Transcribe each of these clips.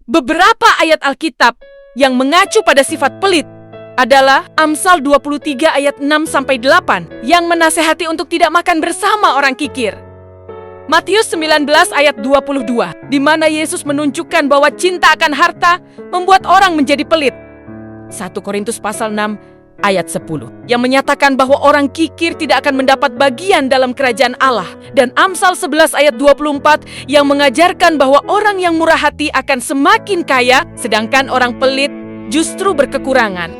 Beberapa ayat Alkitab yang mengacu pada sifat pelit adalah Amsal 23 ayat 6-8 yang menasehati untuk tidak makan bersama orang kikir. Matius 19 ayat 22, di mana Yesus menunjukkan bahwa cinta akan harta membuat orang menjadi pelit. 1 Korintus pasal 6 ayat 10, yang menyatakan bahwa orang kikir tidak akan mendapat bagian dalam kerajaan Allah. Dan Amsal 11 ayat 24 yang mengajarkan bahwa orang yang murah hati akan semakin kaya, sedangkan orang pelit justru berkekurangan.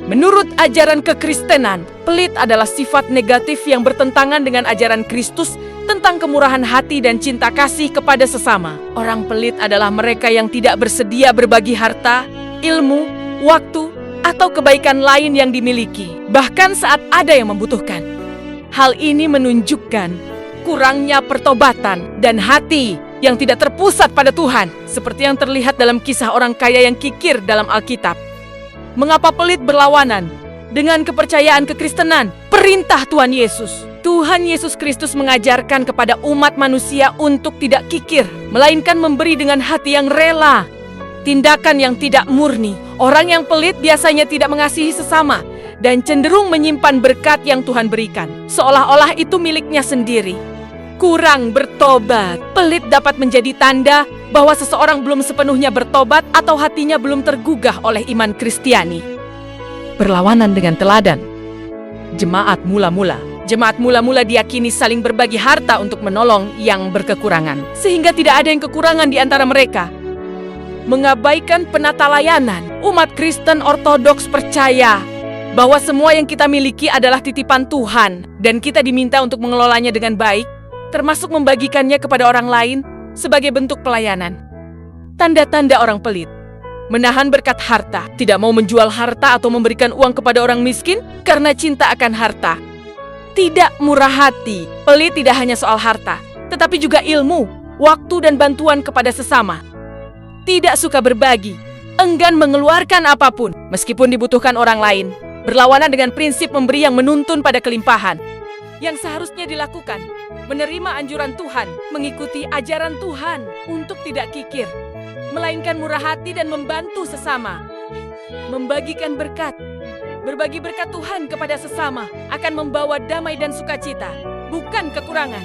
Menurut ajaran kekristenan, pelit adalah sifat negatif yang bertentangan dengan ajaran Kristus tentang kemurahan hati dan cinta kasih kepada sesama. Orang pelit adalah mereka yang tidak bersedia berbagi harta, ilmu, waktu, atau kebaikan lain yang dimiliki, bahkan saat ada yang membutuhkan. Hal ini menunjukkan kurangnya pertobatan dan hati yang tidak terpusat pada Tuhan, seperti yang terlihat dalam kisah orang kaya yang kikir dalam Alkitab. Mengapa pelit berlawanan dengan kepercayaan kekristenan, perintah Tuhan Yesus? Tuhan Yesus Kristus mengajarkan kepada umat manusia untuk tidak kikir, melainkan memberi dengan hati yang rela. Tindakan yang tidak murni. Orang yang pelit biasanya tidak mengasihi sesama dan cenderung menyimpan berkat yang Tuhan berikan, seolah-olah itu miliknya sendiri. Kurang bertobat. Pelit dapat menjadi tanda bahwa seseorang belum sepenuhnya bertobat atau hatinya belum tergugah oleh iman Kristiani. Berlawanan dengan teladan. Jemaat mula-mula diyakini saling berbagi harta untuk menolong yang berkekurangan, sehingga tidak ada yang kekurangan di antara mereka. Mengabaikan penata layanan. Umat Kristen Ortodoks percaya bahwa semua yang kita miliki adalah titipan Tuhan dan kita diminta untuk mengelolanya dengan baik, termasuk membagikannya kepada orang lain sebagai bentuk pelayanan. Tanda-tanda orang pelit: menahan berkat harta, tidak mau menjual harta atau memberikan uang kepada orang miskin karena cinta akan harta. Tidak murah hati. Pelit tidak hanya soal harta, tetapi juga ilmu, waktu, dan bantuan kepada sesama. Tidak suka berbagi, enggan mengeluarkan apapun meskipun dibutuhkan orang lain. Berlawanan dengan prinsip memberi yang menuntun pada kelimpahan. Yang seharusnya dilakukan, menerima anjuran Tuhan, mengikuti ajaran Tuhan untuk tidak kikir, melainkan murah hati dan membantu sesama. Membagikan berkat. Berbagi berkat Tuhan kepada sesama akan membawa damai dan sukacita, bukan kekurangan.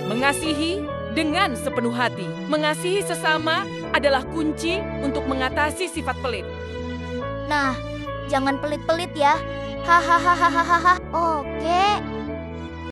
Mengasihi dengan sepenuh hati. Mengasihi sesama adalah kunci untuk mengatasi sifat pelit. Nah, jangan pelit-pelit ya. Hahaha. Oke.